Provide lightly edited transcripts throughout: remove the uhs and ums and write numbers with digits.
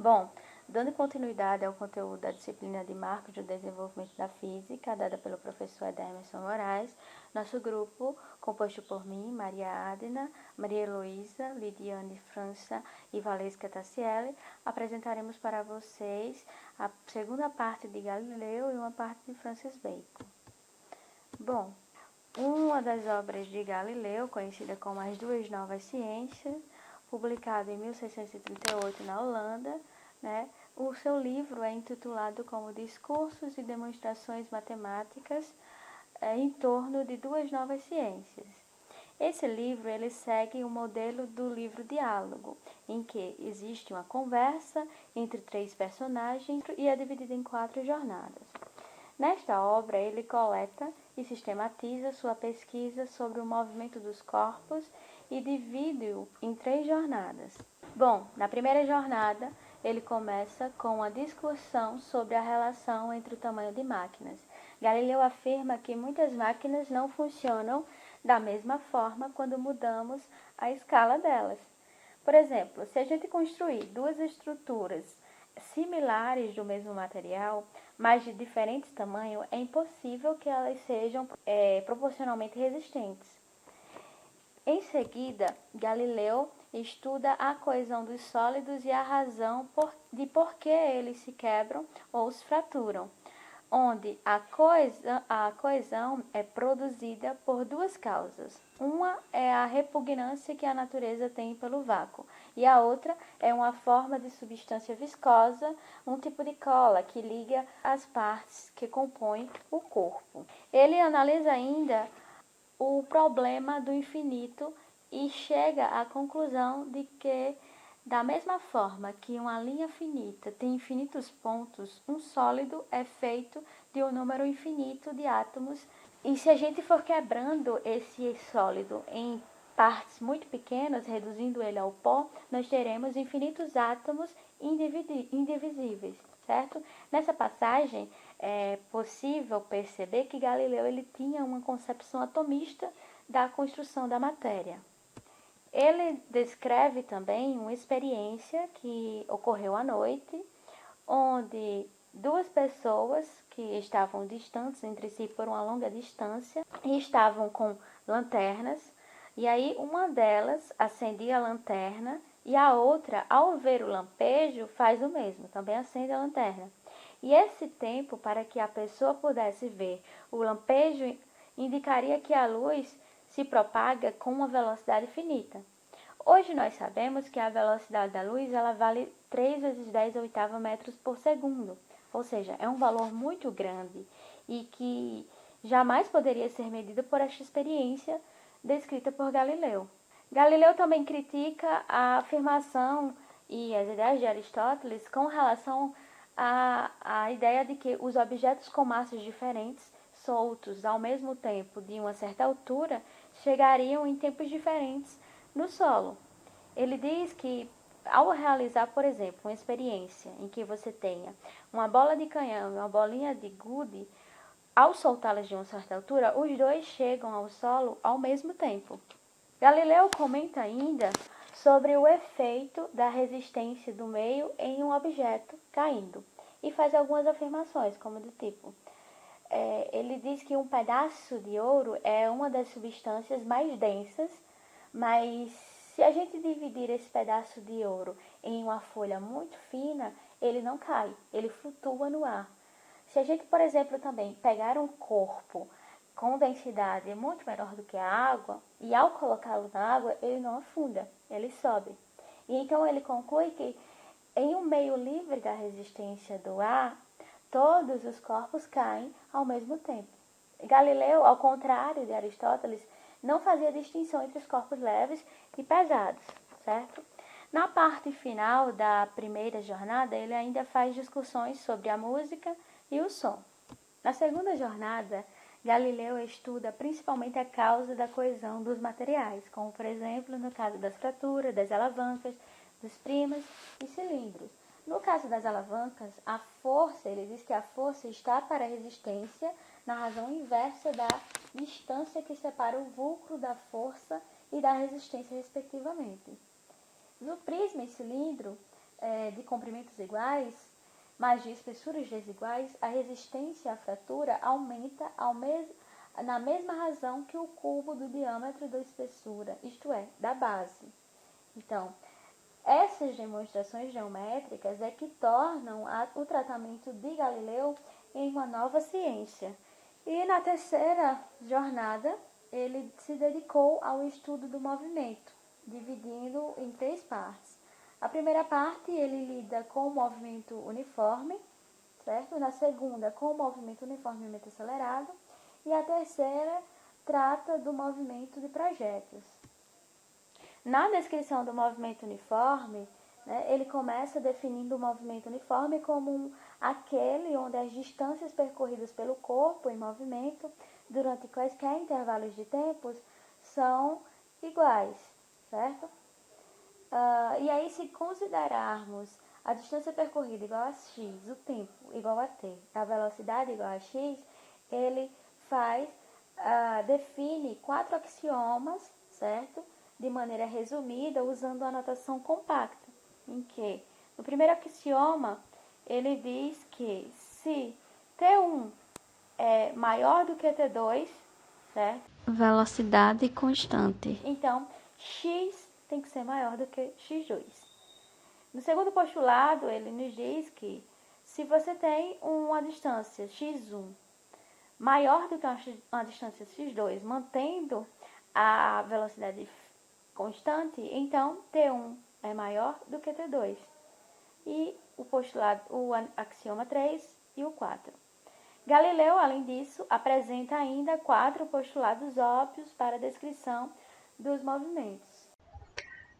Bom, dando continuidade ao conteúdo da disciplina de Marcos do Desenvolvimento da Física, dada pelo professor Emerson Moraes, nosso grupo, composto por mim, Maria Adna, Maria Heloísa, Lidiane França e Valesca Tassielli, apresentaremos para vocês a segunda parte de Galileu e uma parte de Francis Bacon. Bom, uma das obras de Galileu, conhecida como As Duas Novas Ciências, publicado em 1638 na Holanda, o seu livro é intitulado como Discursos e Demonstrações Matemáticas em torno de duas novas ciências. Esse livro ele segue o modelo do livro Diálogo, em que existe uma conversa entre três personagens e é dividida em 4 jornadas. Nesta obra, ele coleta e sistematiza sua pesquisa sobre o movimento dos corpos e divide-o em 3 jornadas. Bom, na primeira jornada, ele começa com a discussão sobre a relação entre o tamanho de máquinas. Galileu afirma que muitas máquinas não funcionam da mesma forma quando mudamos a escala delas. Por exemplo, se a gente construir 2 estruturas similares do mesmo material, mas de diferentes tamanhos, é impossível que elas sejam proporcionalmente resistentes. Em seguida, Galileu estuda a coesão dos sólidos e a razão de por que eles se quebram ou se fraturam, onde a coesão é produzida por 2 causas. Uma é a repugnância que a natureza tem pelo vácuo, e a outra é uma forma de substância viscosa, um tipo de cola que liga as partes que compõem o corpo. Ele analisa ainda o problema do infinito e chega à conclusão de que, da mesma forma que uma linha finita tem infinitos pontos, um sólido é feito de um número infinito de átomos. E se a gente for quebrando esse sólido em partes muito pequenas, reduzindo ele ao pó, nós teremos infinitos átomos indivisíveis, certo? Nessa passagem, é possível perceber que Galileu ele tinha uma concepção atomista da construção da matéria. Ele descreve também uma experiência que ocorreu à noite, onde 2 pessoas que estavam distantes entre si por uma longa distância e estavam com lanternas, e aí uma delas acendia a lanterna e a outra, ao ver o lampejo, faz o mesmo, também acende a lanterna. E esse tempo para que a pessoa pudesse ver o lampejo indicaria que a luz se propaga com uma velocidade finita. Hoje nós sabemos que a velocidade da luz ela vale 3 vezes 10 a oitava metros por segundo, ou seja, é um valor muito grande e que jamais poderia ser medido por esta experiência descrita por Galileu. Galileu também critica a afirmação e as ideias de Aristóteles com relação à ideia de que os objetos com massas diferentes, soltos ao mesmo tempo de uma certa altura, chegariam em tempos diferentes no solo. Ele diz que ao realizar, por exemplo, uma experiência em que você tenha uma bola de canhão e uma bolinha de gude, ao soltá-las de uma certa altura, os 2 chegam ao solo ao mesmo tempo. Galileu comenta ainda sobre o efeito da resistência do meio em um objeto caindo e faz algumas afirmações, como do tipo, ele diz que um pedaço de ouro é uma das substâncias mais densas, mas se a gente dividir esse pedaço de ouro em uma folha muito fina, ele não cai, ele flutua no ar. Se a gente, por exemplo, também pegar um corpo com densidade muito menor do que a água, e ao colocá-lo na água, ele não afunda, ele sobe. E então ele conclui que em um meio livre da resistência do ar, todos os corpos caem ao mesmo tempo. Galileu, ao contrário de Aristóteles, não fazia distinção entre os corpos leves e pesados, certo? Na parte final da primeira jornada, ele ainda faz discussões sobre a música e o som. Na segunda jornada, Galileu estuda principalmente a causa da coesão dos materiais, como, por exemplo, no caso das fraturas, das alavancas, dos prímos e cilindros. No caso das alavancas, a força, ele diz que a força está para a resistência na razão inversa da distância que separa o fulcro da força e da resistência, respectivamente. No prisma e cilindro, de comprimentos iguais, mas de espessuras desiguais, a resistência à fratura aumenta na mesma razão que o cubo do diâmetro da espessura, isto é, da base. Então, essas demonstrações geométricas é que tornam o tratamento de Galileu em uma nova ciência. E na terceira jornada, ele se dedicou ao estudo do movimento, dividindo em 3 partes. A primeira parte, ele lida com o movimento uniforme, certo? Na segunda, com o movimento uniformemente acelerado. E a terceira, trata do movimento de projéteis. Na descrição do movimento uniforme, né, ele começa definindo o movimento uniforme como aquele onde as distâncias percorridas pelo corpo em movimento durante quaisquer intervalos de tempos são iguais, certo? E aí, se considerarmos a distância percorrida igual a x, o tempo igual a t, a velocidade igual a x, ele define 4 axiomas, certo? De maneira resumida, usando a notação compacta, em que, no primeiro axioma, ele diz que se T1 é maior do que T2, certo? Velocidade constante. Então, x tem que ser maior do que x2. No segundo postulado, ele nos diz que se você tem uma distância x1 maior do que uma distância x2, mantendo a velocidade constante, então T1 é maior do que T2. E o axioma 3 e o 4. Galileu, além disso, apresenta ainda 4 postulados óbvios para a descrição dos movimentos.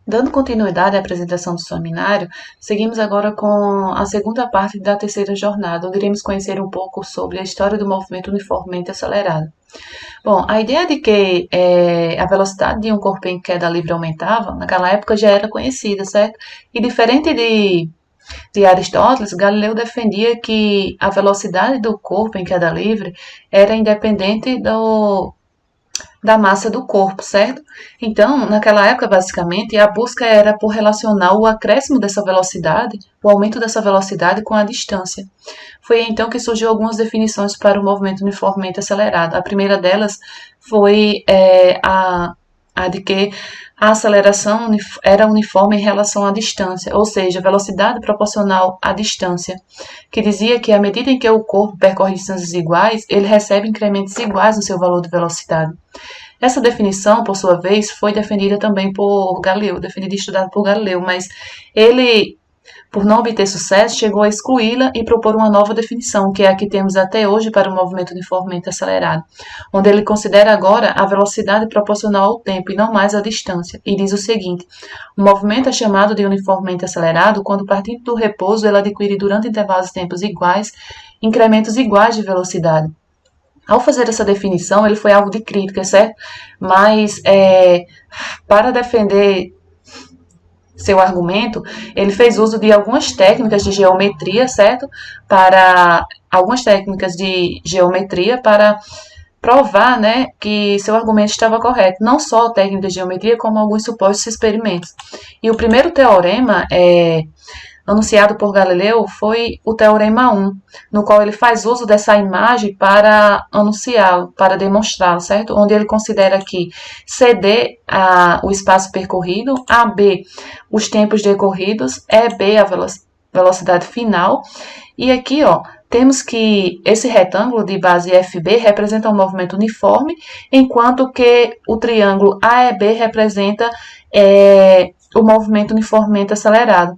Dando continuidade à apresentação do seminário, seguimos agora com a segunda parte da terceira jornada, onde iremos conhecer um pouco sobre a história do movimento uniformemente acelerado. Bom, a ideia de que a velocidade de um corpo em queda livre aumentava, naquela época já era conhecida, certo? E diferente de Aristóteles, Galileu defendia que a velocidade do corpo em queda livre era independente da massa do corpo, certo? Então, naquela época, basicamente, a busca era por relacionar o acréscimo dessa velocidade, o aumento dessa velocidade com a distância. Foi então que surgiu algumas definições para o movimento uniformemente acelerado. A primeira delas foi a de que a aceleração era uniforme em relação à distância, ou seja, velocidade proporcional à distância, que dizia que à medida em que o corpo percorre distâncias iguais, ele recebe incrementos iguais no seu valor de velocidade. Essa definição, por sua vez, foi defendida também por Galileu, defendida e estudada por Galileu, mas ele, por não obter sucesso, chegou a excluí-la e propor uma nova definição, que é a que temos até hoje para o movimento uniformemente acelerado, onde ele considera agora a velocidade proporcional ao tempo e não mais a distância, e diz o seguinte: o movimento é chamado de uniformemente acelerado quando, partindo do repouso, ele adquire durante intervalos de tempos iguais incrementos iguais de velocidade. Ao fazer essa definição, ele foi alvo de crítica, certo? Mas, para defender seu argumento, ele fez uso de algumas técnicas de geometria, certo? Algumas técnicas de geometria para provar, né, que seu argumento estava correto. Não só técnicas de geometria, como alguns supostos experimentos. E o primeiro teorema anunciado por Galileu foi o Teorema 1, no qual ele faz uso dessa imagem para anunciá-lo, para demonstrá-lo, certo? Onde ele considera que CD, o espaço percorrido, AB, os tempos decorridos, EB, a velocidade final, e aqui, ó, temos que esse retângulo de base FB representa um movimento uniforme, enquanto que o triângulo AEB representa o movimento uniformemente acelerado.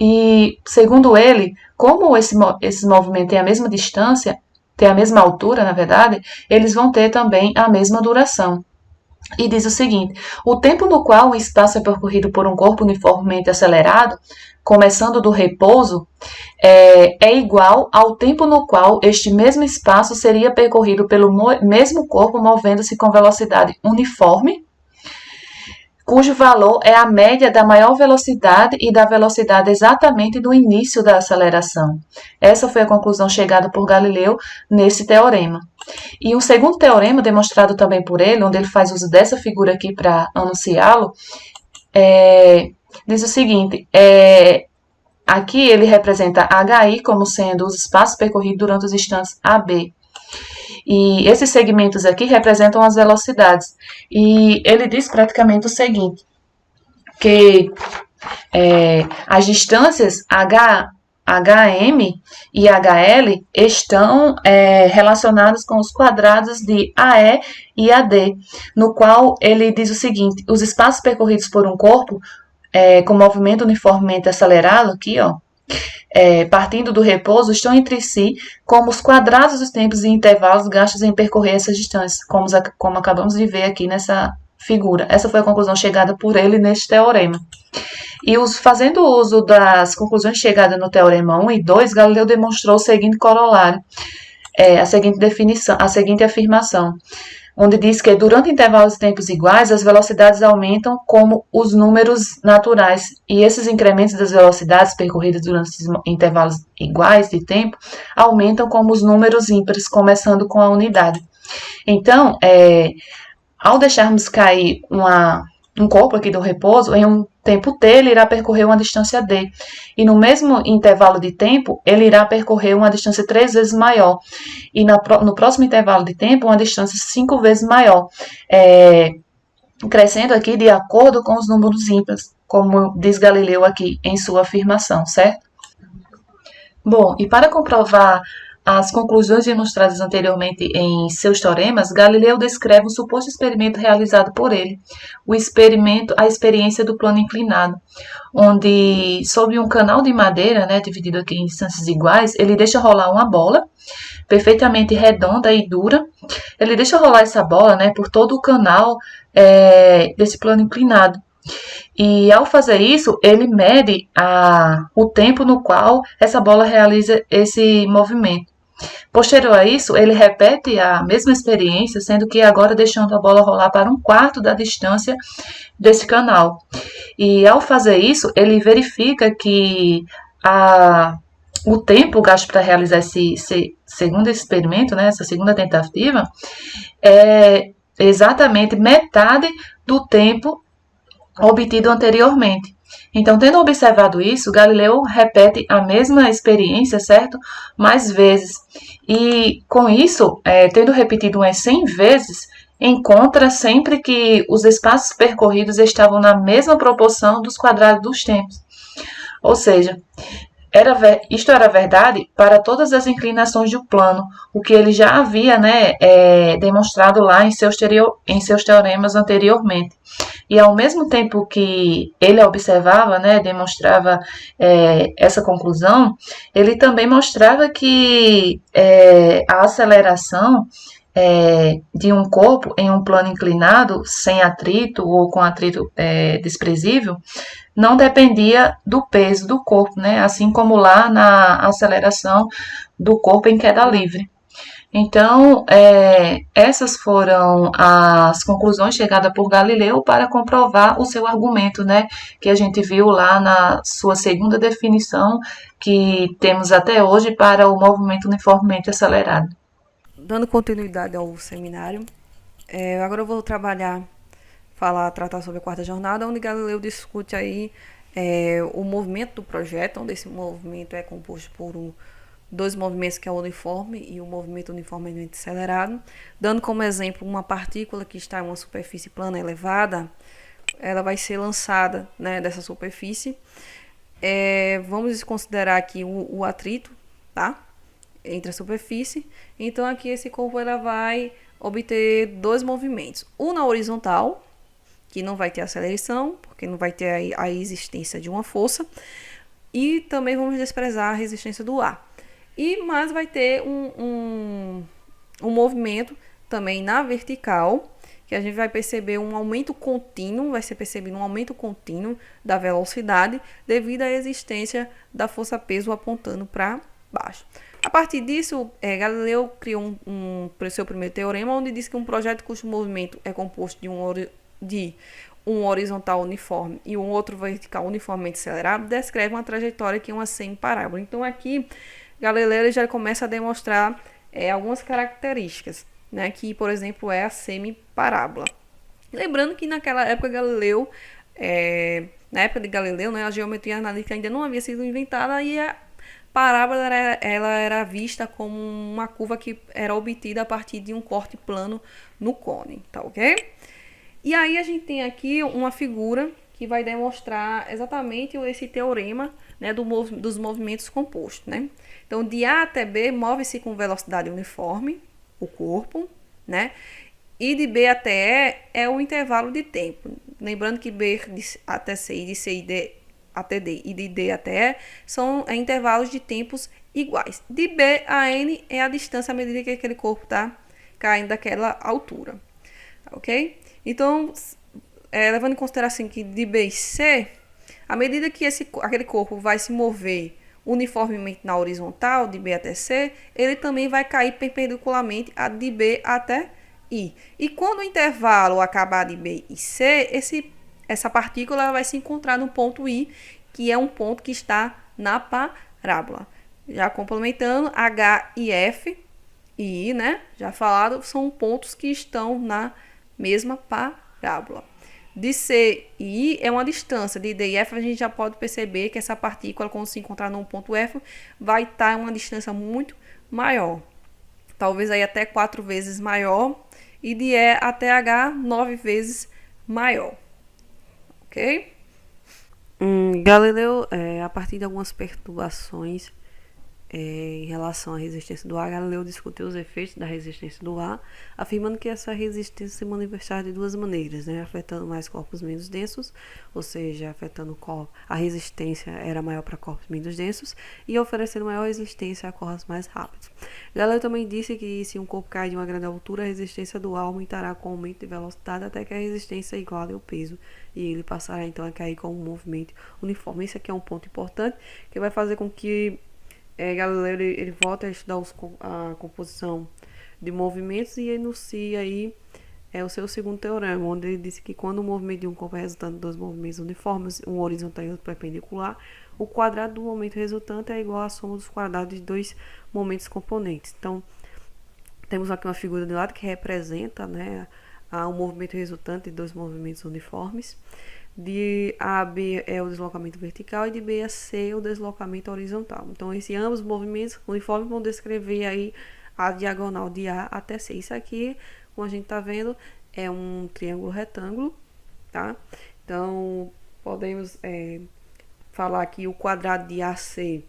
E, segundo ele, como esses movimentos têm a mesma distância, têm a mesma altura, na verdade, eles vão ter também a mesma duração. E diz o seguinte: o tempo no qual o espaço é percorrido por um corpo uniformemente acelerado, começando do repouso, é igual ao tempo no qual este mesmo espaço seria percorrido pelo mesmo corpo movendo-se com velocidade uniforme, cujo valor é a média da maior velocidade e da velocidade exatamente do início da aceleração. Essa foi a conclusão chegada por Galileu nesse teorema. E um segundo teorema, demonstrado também por ele, onde ele faz uso dessa figura aqui para anunciá-lo, diz o seguinte: aqui ele representa HI como sendo os espaços percorridos durante os instantes AB. E esses segmentos aqui representam as velocidades. E ele diz praticamente o seguinte, que as distâncias HM e HL estão relacionadas com os quadrados de AE e AD, no qual ele diz o seguinte, os espaços percorridos por um corpo com movimento uniformemente acelerado, aqui, ó, partindo do repouso, estão entre si como os quadrados dos tempos e intervalos gastos em percorrer essas distâncias, como acabamos de ver aqui nessa figura. Essa foi a conclusão chegada por ele neste teorema. E fazendo uso das conclusões chegadas no teorema 1 e 2, Galileu demonstrou o seguinte corolário, a seguinte definição, a seguinte afirmação, onde diz que durante intervalos de tempos iguais, as velocidades aumentam como os números naturais, e esses incrementos das velocidades percorridas durante esses intervalos iguais de tempo aumentam como os números ímpares, começando com a unidade. Então, ao deixarmos cair um corpo aqui do repouso, em um tempo t, ele irá percorrer uma distância d. E no mesmo intervalo de tempo, ele irá percorrer uma distância 3 vezes maior. E no próximo intervalo de tempo, uma distância 5 vezes maior. Crescendo aqui de acordo com os números ímpares, como diz Galileu aqui em sua afirmação, certo? Bom, e para comprovar as conclusões demonstradas anteriormente em seus teoremas, Galileu descreve um suposto experimento realizado por ele, a experiência do plano inclinado, onde, sob um canal de madeira, dividido aqui em distâncias iguais, ele deixa rolar uma bola, perfeitamente redonda e dura. Ele deixa rolar essa bola, por todo o canal desse plano inclinado. E ao fazer isso, ele mede o tempo no qual essa bola realiza esse movimento. Posterior a isso, ele repete a mesma experiência, sendo que agora deixando a bola rolar para um quarto da distância desse canal. E ao fazer isso, ele verifica que o tempo gasto para realizar esse segundo experimento, essa segunda tentativa, é exatamente metade do tempo obtido anteriormente. Então, tendo observado isso, Galileu repete a mesma experiência, certo? Mais vezes. E, com isso, tendo repetido umas 100 vezes, encontra sempre que os espaços percorridos estavam na mesma proporção dos quadrados dos tempos. Ou seja, isto era verdade para todas as inclinações do plano, o que ele já havia demonstrado lá em seus teoremas anteriormente. E ao mesmo tempo que ele observava, demonstrava essa conclusão, ele também mostrava que a aceleração de um corpo em um plano inclinado, sem atrito ou com atrito desprezível, não dependia do peso do corpo, assim como lá na aceleração do corpo em queda livre. Então, essas foram as conclusões chegadas por Galileu para comprovar o seu argumento, que a gente viu lá na sua segunda definição que temos até hoje para o movimento uniformemente acelerado. Dando continuidade ao seminário, agora eu vou tratar sobre a quarta jornada, onde Galileu discute aí o movimento do projeto, onde esse movimento é composto por dois movimentos, que é o uniforme e o movimento uniformemente acelerado, dando como exemplo uma partícula que está em uma superfície plana elevada, ela vai ser lançada dessa superfície. Vamos considerar aqui o atrito, tá? Entre a superfície. Então aqui esse corpo ela vai obter dois movimentos. Um na horizontal, que não vai ter aceleração, porque não vai ter a existência de uma força. E também vamos desprezar a resistência do ar. Mas vai ter um movimento também na vertical, que a gente vai perceber um aumento contínuo, vai ser percebido um aumento contínuo da velocidade devido à existência da força-peso apontando para baixo. A partir disso, Galileu criou seu primeiro teorema, onde diz que um projeto cujo movimento é composto de um horizontal uniforme e um outro vertical uniformemente acelerado, descreve uma trajetória que é uma semiparábola. Então, aqui, Galileu já começa a demonstrar algumas características, que, por exemplo, é a semiparábola. Lembrando que naquela época Galileu na época de Galileu, né, a geometria analítica ainda não havia sido inventada e a parábola ela era vista como uma curva que era obtida a partir de um corte plano no cone, tá ok? E aí a gente tem aqui uma figura que vai demonstrar exatamente esse teorema, né, dos movimentos compostos, né? Então, de A até B, move-se com velocidade uniforme o corpo, né? E de B até E é o intervalo de tempo. Lembrando que B até C e de C e D até D e de D até E são intervalos de tempos iguais. De B a N é a distância à medida que aquele corpo está caindo daquela altura, ok? Então, levando em consideração que de B e C, à medida que aquele corpo vai se mover uniformemente na horizontal, de B até C, ele também vai cair perpendicularmente a de B até I. E quando o intervalo acabar de B e C, essa partícula vai se encontrar no ponto I, que é um ponto que está na parábola. Já complementando, H e F e I, né, já falado, são pontos que estão na mesma parábola. De C e I é uma distância. De D e F a gente já pode perceber que essa partícula, quando se encontrar num ponto F, vai estar em uma distância muito maior. Talvez aí até 4 vezes maior. E de E até H, 9 vezes maior. Ok? Galileu, a partir de algumas perturbações em relação à resistência do ar, Galileu discutiu os efeitos da resistência do ar, afirmando que essa resistência se manifestava de duas maneiras, né? Afetando mais corpos menos densos, ou seja, afetando a resistência era maior para corpos menos densos e oferecendo maior resistência a corpos mais rápidos. Galileu também disse que se um corpo cai de uma grande altura, a resistência do ar aumentará com o aumento de velocidade até que a resistência iguale ao peso e ele passará então a cair com um movimento uniforme. Esse aqui é um ponto importante que vai fazer com que Galileu ele volta a estudar a composição de movimentos e enuncia aí o seu segundo teorema, onde ele disse que quando o movimento de um corpo é resultante de dois movimentos uniformes, um horizontal e outro perpendicular, o quadrado do momento resultante é igual à soma dos quadrados de dois momentos componentes. Então, temos aqui uma figura de lado que representa, né, um movimento resultante de dois movimentos uniformes. De A a B é o deslocamento vertical e de B a C é o deslocamento horizontal. Então, ambos movimentos uniformes vão descrever aí a diagonal de A até C. Isso aqui, como a gente está vendo, é um triângulo retângulo, tá? Então, podemos falar que o quadrado de AC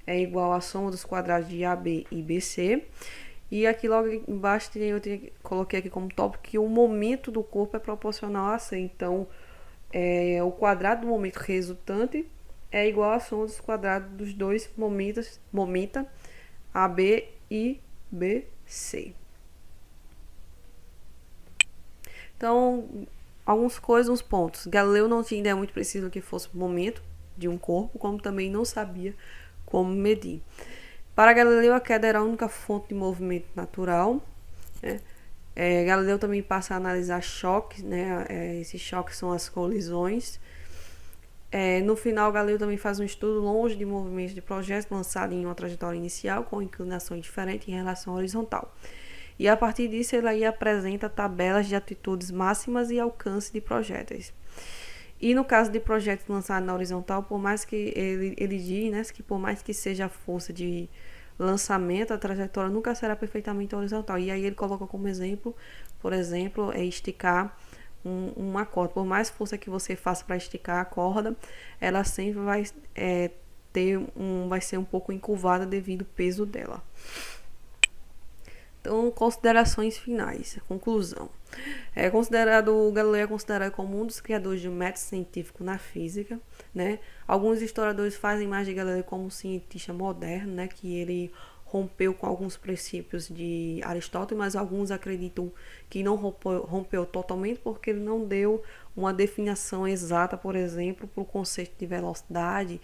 é igual à soma dos quadrados de AB e BC. E aqui logo embaixo eu coloquei aqui como tópico que o momento do corpo é proporcional a AC. Então, o quadrado do momento resultante é igual à soma dos quadrados dos dois momenta AB e BC. Então, uns pontos. Galileu não tinha ideia muito precisa do que fosse o momento de um corpo, como também não sabia como medir. Para Galileu, a queda era a única fonte de movimento natural, né? Galileu também passa a analisar choques, né? Esses choques são as colisões. No final, Galileu também faz um estudo longe de movimentos de projetos lançados em uma trajetória inicial com inclinações diferentes em relação à horizontal. E a partir disso, ele aí apresenta tabelas de atitudes máximas e alcance de projéteis. E no caso de projetos lançados na horizontal, por mais que ele diz, né, que por mais que seja a força de lançamento, a trajetória nunca será perfeitamente horizontal. E aí ele coloca como exemplo, por exemplo, esticar uma corda. Por mais força que você faça para esticar a corda, ela sempre vai ser um pouco encurvada devido ao peso dela. Então, considerações finais. Conclusão. O Galileu é considerado como um dos criadores de um método científico na física, né? Alguns historiadores fazem mais de Galileu como um cientista moderno, né? Que ele rompeu com alguns princípios de Aristóteles, mas alguns acreditam que não rompeu totalmente porque ele não deu uma definição exata, por exemplo, para o conceito de velocidade,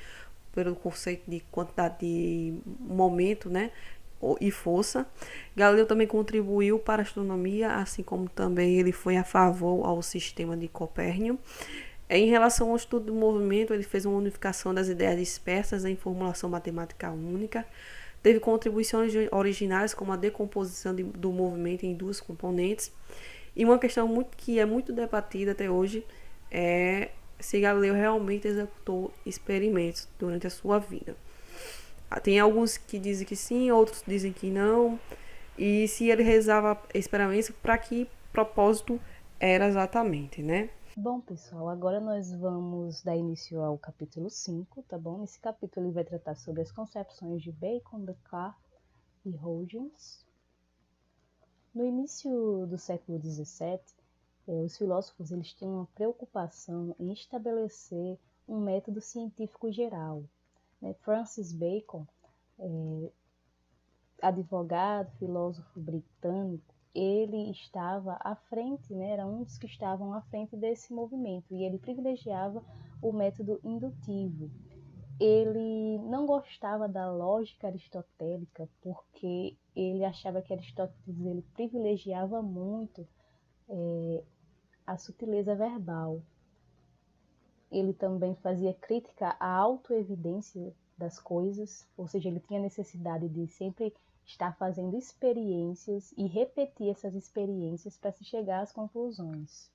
pelo conceito de quantidade de momento, né? E força. Galileu também contribuiu para a astronomia, assim como também ele foi a favor ao sistema de Copérnico. Em relação ao estudo do movimento, ele fez uma unificação das ideias dispersas em formulação matemática única. Teve contribuições originais, como a decomposição do movimento em duas componentes. E uma questão que é muito debatida até hoje é se Galileu realmente executou experimentos durante a sua vida. Tem alguns que dizem que sim, outros dizem que não. E se ele realizava experimentos, para que propósito era exatamente, né? Bom, pessoal, agora nós vamos dar início ao capítulo 5, tá bom? Nesse capítulo ele vai tratar sobre as concepções de Bacon, Descartes e Huygens. No início do século XVII, os filósofos eles tinham uma preocupação em estabelecer um método científico geral. Francis Bacon, advogado, filósofo britânico, ele estava à frente, era um dos que estavam à frente desse movimento, e ele privilegiava o método indutivo. Ele não gostava da lógica aristotélica, porque ele achava que Aristóteles ele privilegiava muito a sutileza verbal. Ele também fazia crítica à autoevidência das coisas, ou seja, ele tinha necessidade de sempre estar fazendo experiências e repetir essas experiências para se chegar às conclusões.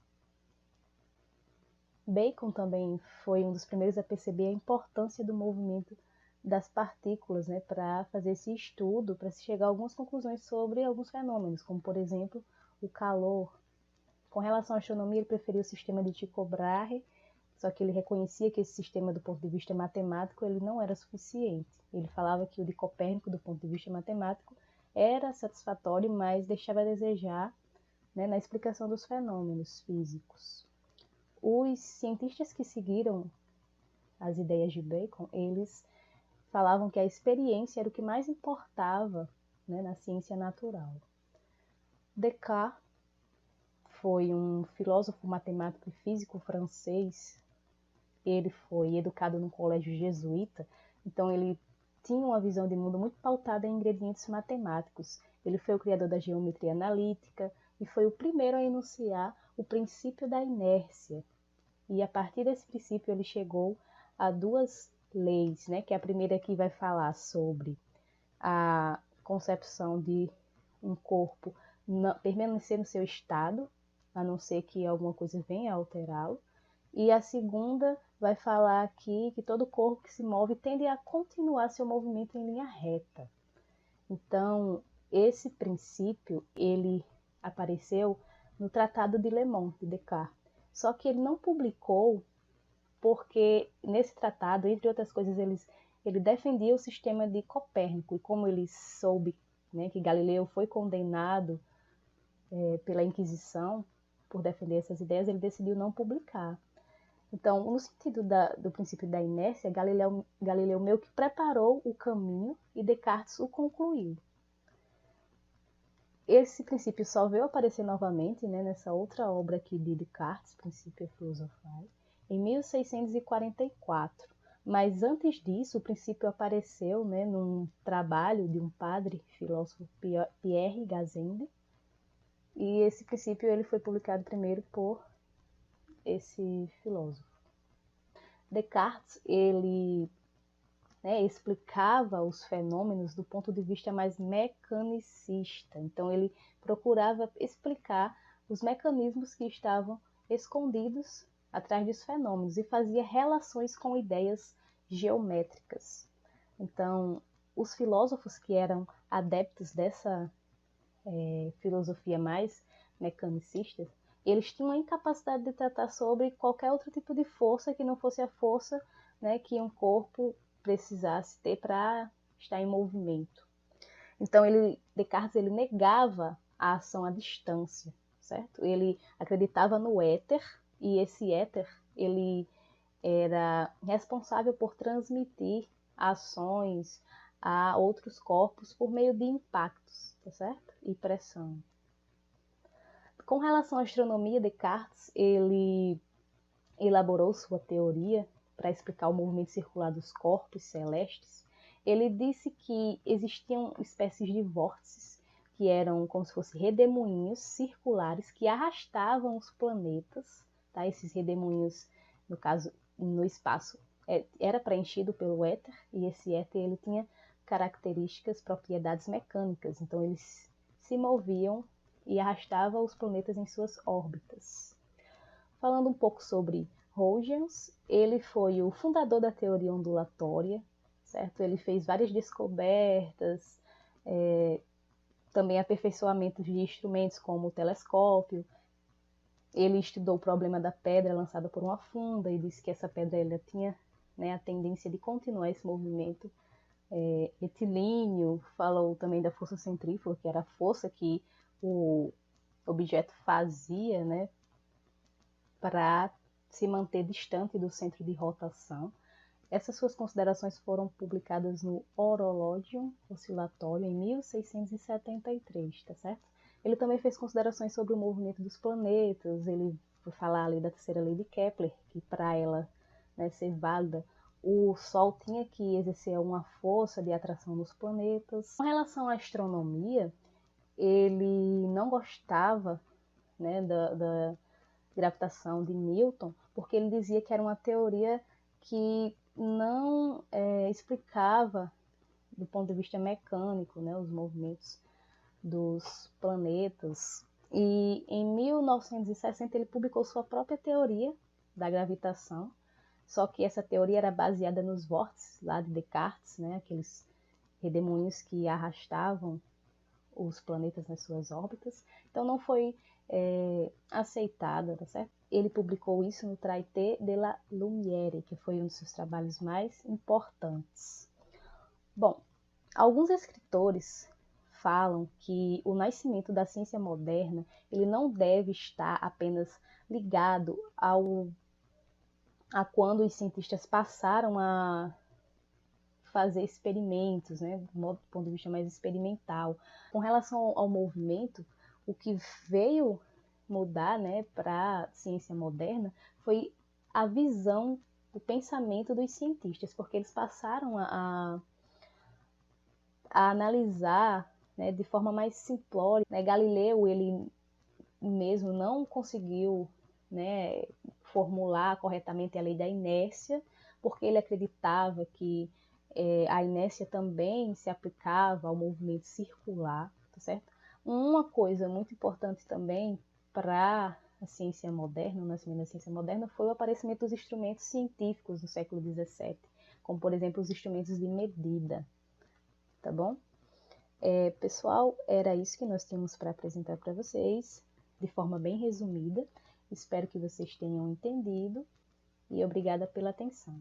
Bacon também foi um dos primeiros a perceber a importância do movimento das partículas, para fazer esse estudo, para se chegar a algumas conclusões sobre alguns fenômenos, como, por exemplo, o calor. Com relação à astronomia, ele preferiu o sistema de Tycho Brahe, só que ele reconhecia que esse sistema, do ponto de vista matemático, ele não era suficiente. Ele falava que o de Copérnico, do ponto de vista matemático, era satisfatório, mas deixava a desejar, na explicação dos fenômenos físicos. Os cientistas que seguiram as ideias de Bacon, eles falavam que a experiência era o que mais importava, na ciência natural. Descartes foi um filósofo, matemático e físico francês. Ele foi educado num colégio jesuíta, então ele tinha uma visão de mundo muito pautada em ingredientes matemáticos. Ele foi o criador da geometria analítica e foi o primeiro a enunciar o princípio da inércia. E a partir desse princípio ele chegou a duas leis, que a primeira aqui vai falar sobre a concepção de um corpo permanecer no seu estado, a não ser que alguma coisa venha a alterá-lo. E a segunda vai falar aqui que todo corpo que se move tende a continuar seu movimento em linha reta. Então, esse princípio, ele apareceu no Tratado de Le Monde, de Descartes. Só que ele não publicou porque, nesse tratado, entre outras coisas, ele defendia o sistema de Copérnico. E como ele soube, que Galileu foi condenado pela Inquisição por defender essas ideias, ele decidiu não publicar. Então, no sentido do princípio da inércia, Galileu meio que preparou o caminho e Descartes o concluiu. Esse princípio só veio aparecer novamente, nessa outra obra aqui de Descartes, Principia Philosophiae, em 1644. Mas antes disso, o princípio apareceu num trabalho de um padre filósofo, Pierre Gassendi, e esse princípio ele foi publicado primeiro por esse filósofo. Descartes, ele explicava os fenômenos do ponto de vista mais mecanicista. Então, ele procurava explicar os mecanismos que estavam escondidos atrás dos fenômenos e fazia relações com ideias geométricas. Então, os filósofos que eram adeptos dessa filosofia mais mecanicista, eles tinham a incapacidade de tratar sobre qualquer outro tipo de força que não fosse a força que um corpo precisasse ter para estar em movimento. Então, Descartes ele negava a ação à distância, certo? Ele acreditava no éter, e esse éter ele era responsável por transmitir ações a outros corpos por meio de impactos, tá certo? E pressão. Com relação à astronomia, Descartes ele elaborou sua teoria para explicar o movimento circular dos corpos celestes. Ele disse que existiam espécies de vórtices que eram como se fossem redemoinhos circulares que arrastavam os planetas, tá? Esses redemoinhos, no caso, no espaço, era preenchido pelo éter, e esse éter ele tinha características, propriedades mecânicas, então eles se moviam e arrastavam os planetas em suas órbitas. Falando um pouco sobre Huygens, ele foi o fundador da teoria ondulatória, certo? Ele fez várias descobertas, também aperfeiçoamentos de instrumentos como o telescópio. Ele estudou o problema da pedra lançada por uma funda e disse que essa pedra ela tinha, né, a tendência de continuar esse movimento. Etilíneo falou também da força centrífuga, que era a força que o objeto fazia, né, para se manter distante do centro de rotação. Essas suas considerações foram publicadas no Horologium Oscillatorium em 1673, tá certo? Ele também fez considerações sobre o movimento dos planetas, ele foi falar ali da terceira lei de Kepler, que para ela, né, ser válida, o Sol tinha que exercer uma força de atração nos planetas. Com relação à astronomia, ele não gostava, né, da gravitação de Newton, porque ele dizia que era uma teoria que não explicava, do ponto de vista mecânico, né, os movimentos dos planetas. E em 1960 ele publicou sua própria teoria da gravitação, só que essa teoria era baseada nos vórtices lá de Descartes, né, aqueles redemoinhos que arrastavam os planetas nas suas órbitas. Então não foi aceitada, tá certo? Ele publicou isso no Traité de la Lumière, que foi um dos seus trabalhos mais importantes. Bom, alguns escritores falam que o nascimento da ciência moderna ele não deve estar apenas ligado a quando os cientistas passaram a fazer experimentos, né, do ponto de vista mais experimental. Com relação ao movimento, o que veio mudar, né, para a ciência moderna foi a visão, o pensamento dos cientistas, porque eles passaram a analisar, né, de forma mais simplória. Né? Galileu, ele mesmo não conseguiu, né, formular corretamente a lei da inércia, porque ele acreditava que a inércia também se aplicava ao movimento circular, tá certo? Uma coisa muito importante também para a ciência moderna, o nascimento da ciência moderna, foi o aparecimento dos instrumentos científicos no século XVII, como, por exemplo, os instrumentos de medida, tá bom? Pessoal, era isso que nós tínhamos para apresentar para vocês, de forma bem resumida. Espero que vocês tenham entendido e obrigada pela atenção.